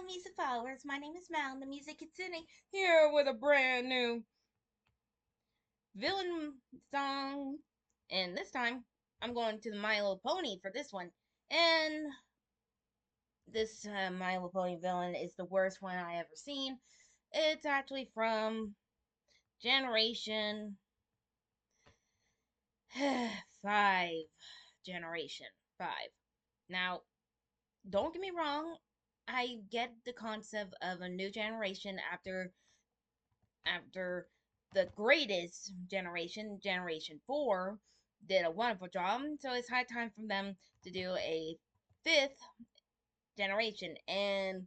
Hello, music followers. My name is Mal, and the music continuing here with a brand new villain song. And this time, I'm going to the My Little Pony for this one. And this My Little Pony villain is the worst one I ever seen. It's actually from Generation 5. Generation 5. Now, don't get me wrong. I get the concept of a new generation after the greatest generation, Generation 4, did a wonderful job. So it's high time for them to do a fifth generation. And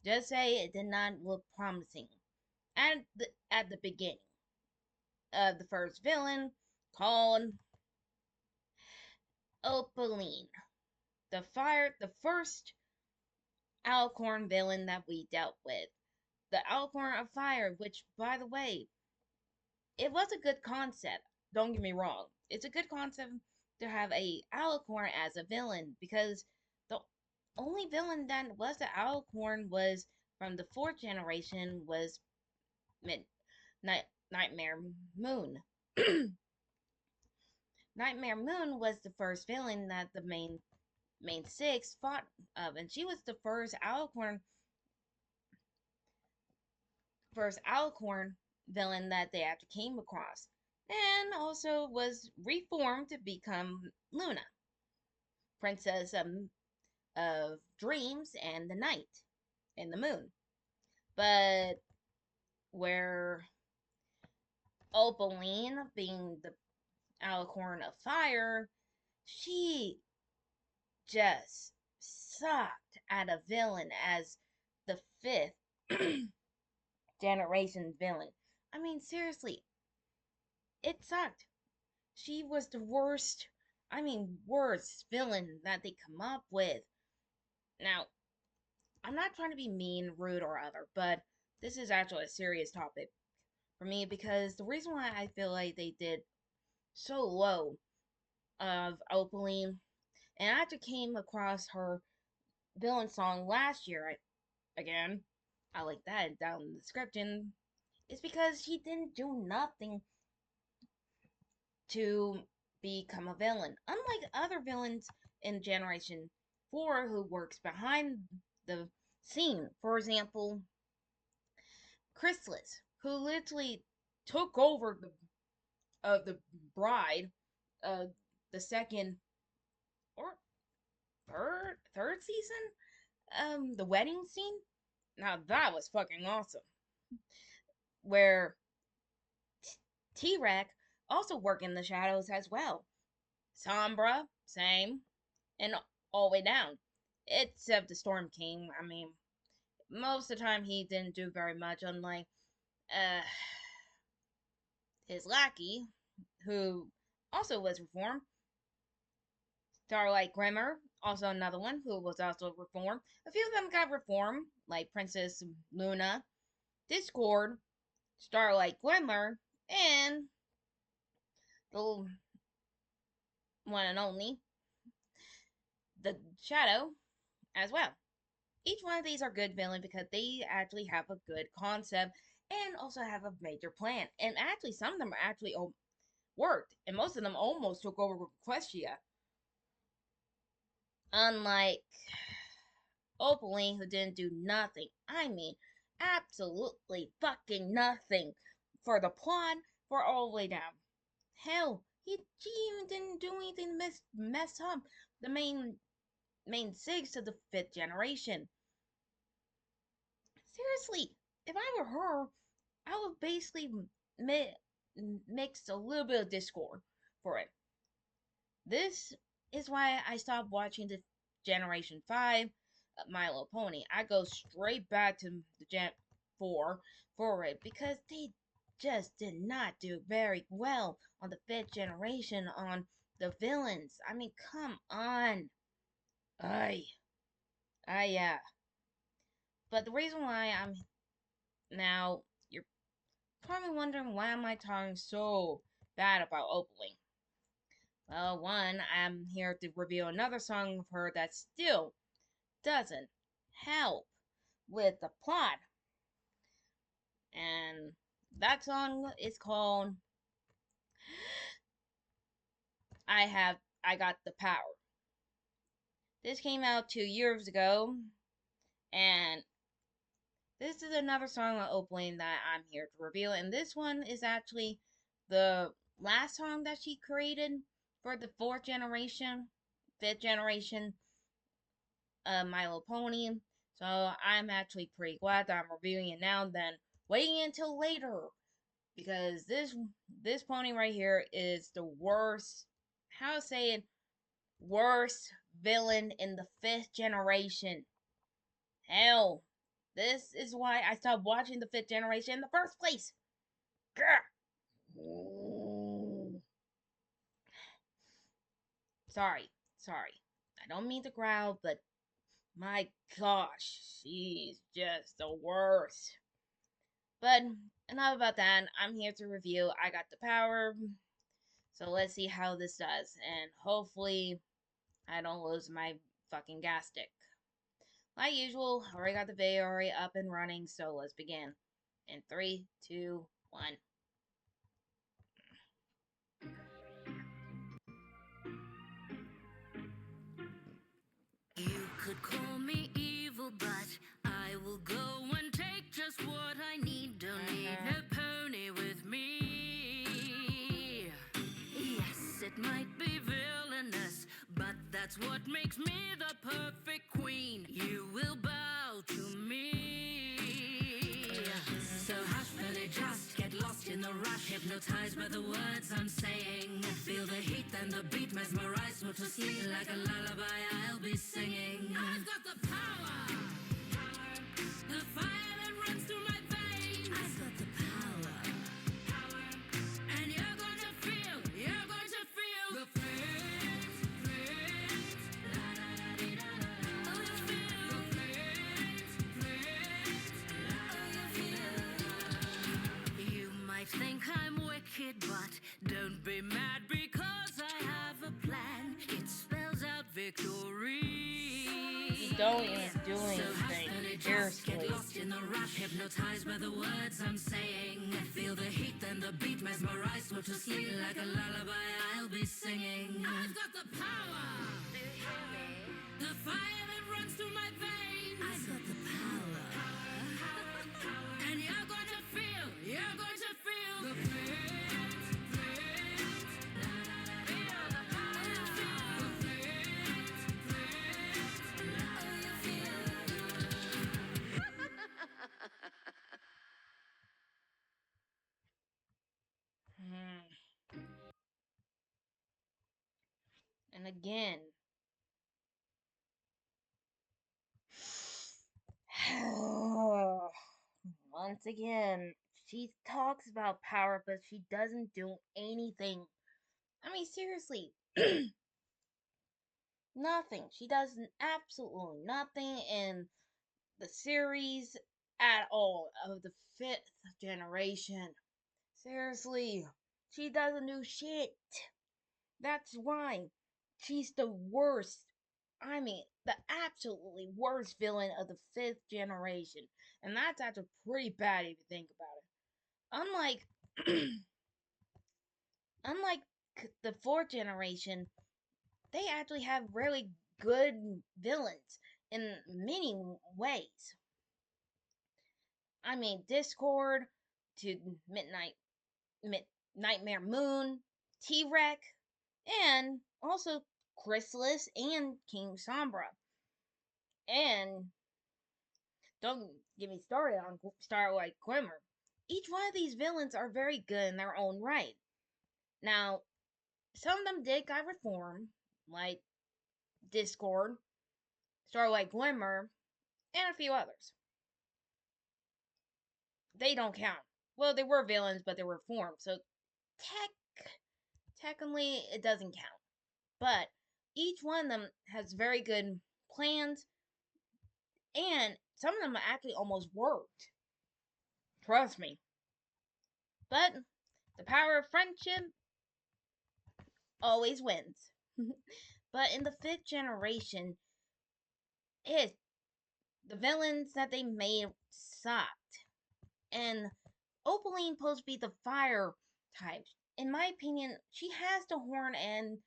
just say it did not look promising at the beginning of the first villain called Opaline. The first Alicorn villain that we dealt with. The Alicorn of Fire, which, by the way, it was a good concept. Don't get me wrong. It's a good concept to have a Alicorn as a villain because the only villain that was the Alicorn was from the fourth generation was Nightmare Moon. Nightmare Moon was the first villain that the main six fought of, and she was the first Alicorn villain that they actually came across, and also was reformed to become Luna, princess of dreams and the night and the moon. But where Opaline, being the Alicorn of fire, she just sucked at a villain as the fifth generation villain. I mean, seriously, it sucked. She was the worst, worst villain that they come up with. Now, I'm not trying to be mean, rude, or other, but this is actually a serious topic for me because the reason why I feel like they did so low of Opaline, and I actually came across her villain song last year again. I like that down in the description. It's because she didn't do nothing to become a villain. Unlike other villains in Generation 4 who works behind the scene. For example, Chrysalis, who literally took over the bride, uh, the second or third season, the wedding scene. Now that was fucking awesome. Where T-Rex also worked in the shadows as well. Sombra, same, and all the way down. Except the Storm King. I mean, most of the time he didn't do very much, unlike uh, his lackey, who also was reformed. Starlight Glimmer, also another one who was also reformed. A few of them got reformed, like Princess Luna, Discord, Starlight Glimmer, and the one and only, the Shadow, as well. Each one of these are good villains because they actually have a good concept and also have a major plan. And actually, some of them actually worked, and most of them almost took over Questia. Unlike Opaline, who didn't do nothing. I mean, absolutely fucking nothing for the plot, for all the way down. Hell, she even didn't do anything to mess up the main six of the fifth generation. Seriously, if I were her, I would basically mix a little bit of Discord for it. This is why I stopped watching the Generation 5 My Little Pony. I go straight back to the Gen 4 for it because they just did not do very well on the fifth generation on the villains. I mean, come on. Ay. Yeah. But the reason why I'm now, you're probably wondering why am I talking so bad about Opaline. Well, one, I'm here to review another song of her that still doesn't help. with the plot. And that song is called I Got the Power. This came out 2 years ago, and this is another song on Opaline that I'm here to review. And this one is actually the last song that she created for the fifth generation Milo Pony. So I'm actually pretty glad that I'm reviewing it now than waiting until later, because this pony right here is the worst. How to say it? Worst villain in the fifth generation. Hell, this is why I stopped watching the fifth generation in the first place. Sorry, sorry. I don't mean to growl, but my gosh, she's just the worst. But enough about that. I'm here to review I Got the Power. So let's see how this does. And hopefully I don't lose my fucking gas stick. Like usual, I already got the video already up and running, so let's begin. In 3, 2, 1. You could call me evil, but I will go and take just what I need. Don't need no pony with me. Yes, it might be villainous, but that's what makes me the perfect queen. You will bow to me. So hush, Billy, just get lost in the rush, hypnotized by the words I'm saying. Feel the heat and the beat, mesmerized, so to sleep like a lullaby I'll be singing. I've got the power, the fire that runs through my veins. I've got the power, and you're going to feel the flames, la la la dee da la la. Oh, you feel the flames, oh, you feel. You might think I'm wicked, but don't be mad because I have a plan. It spells out victory. You don't even do anything. Seriously. Get lost in the rush, hypnotized by the words I'm saying. Feel the heat and the beat, mesmerized, so to sleep like a lullaby I'll be singing. I've got the power, the fire that runs through my veins. I've got the power, and you're going to feel the flames, la la la dee da la la. You feel the flames, oh, you feel. And again, once again, she talks about power, but she doesn't do anything. I mean, seriously, nothing. She does absolutely nothing in the series at all of the fifth generation. Seriously, she doesn't do shit. That's why she's the worst. I mean, the absolutely worst villain of the fifth generation. And that's actually pretty bad if you think about it. Unlike the fourth generation, they actually have really good villains in many ways. I mean, Discord to Nightmare Moon, T-Rex, and also Chrysalis and King Sombra. And don't get me started on Starlight Glimmer. Each one of these villains are very good in their own right. Now, some of them did got reformed, like Discord, Starlight Glimmer, and a few others. They don't count. Well, they were villains, but they were reformed, so technically it doesn't count. But each one of them has very good plans, and some of them actually almost worked. Trust me. But the power of friendship always wins. But in the fifth generation, it The villains that they made sucked. And Opaline supposed to be the fire type. In my opinion, she has the horn and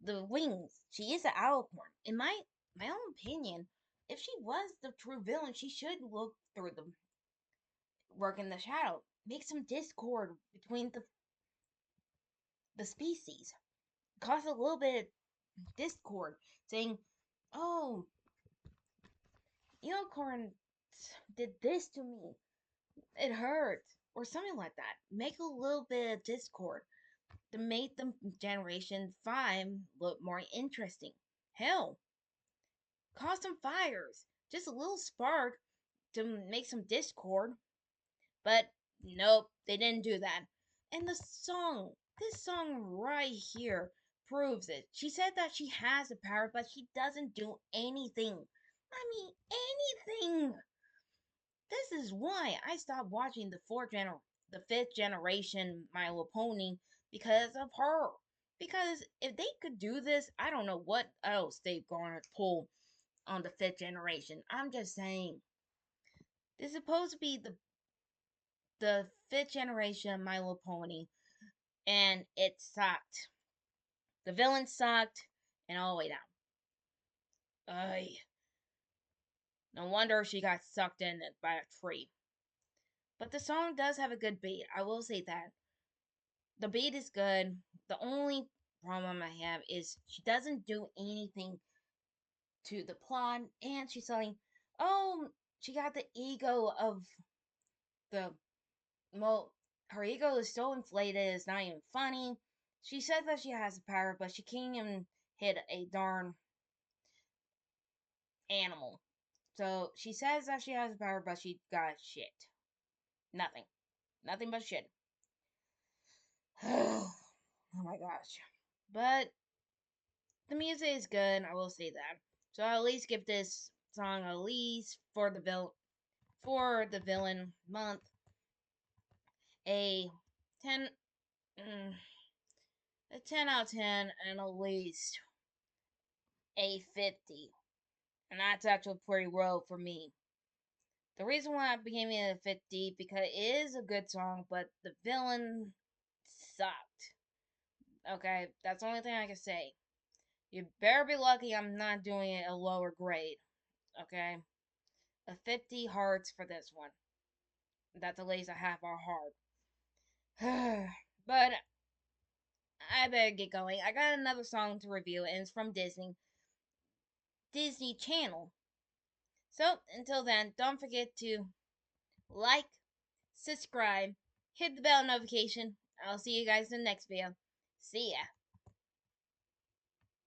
the wings. She is an alicorn. In my own opinion, if she was the true villain, she should look through the work in the shadow. Make some discord between the species. Cause a little bit of discord, saying, "Oh, unicorn did this to me. It hurt," or something like that. Make a little bit of discord to make the Generation 5 look more interesting. Hell, cause some fires. Just a little spark to make some discord. But nope, they didn't do that. And this song right here, proves it. She said that she has the power, but she doesn't do anything. I mean, anything. This is why I stopped watching the fifth generation My Little Pony because of her. Because if they could do this, I don't know what else they're going to pull on the fifth generation. I'm just saying. This is supposed to be the fifth generation My Little Pony, and it sucked. The villain sucked, and all the way down. Ay, no wonder she got sucked in by a tree. But the song does have a good beat. I will say that. The beat is good. The only problem I have is she doesn't do anything to the plot, and she's saying, "Oh, she got the ego of the well, her ego is so inflated, it's not even funny." She says that she has the power, but she can't even hit a darn animal. So she says that she has the power, but she got shit. Nothing. Nothing but shit. Oh my gosh. But the music is good, I will say that. So I'll at least give this song at least for the villain month a 10 mm, a 10 out of 10 and at least a 50. And that's actually pretty low for me. The reason why I became a 50 because it is a good song, but the villain sucked. Okay, that's the only thing I can say. You better be lucky I'm not doing it a lower grade. Okay, a 50 hearts for this one. That's at least a half a heart. But I better get going. I got another song to review, and it's from Disney Channel. So until then, don't forget to like, subscribe, hit the bell notification. I'll see you guys in the next video. See ya.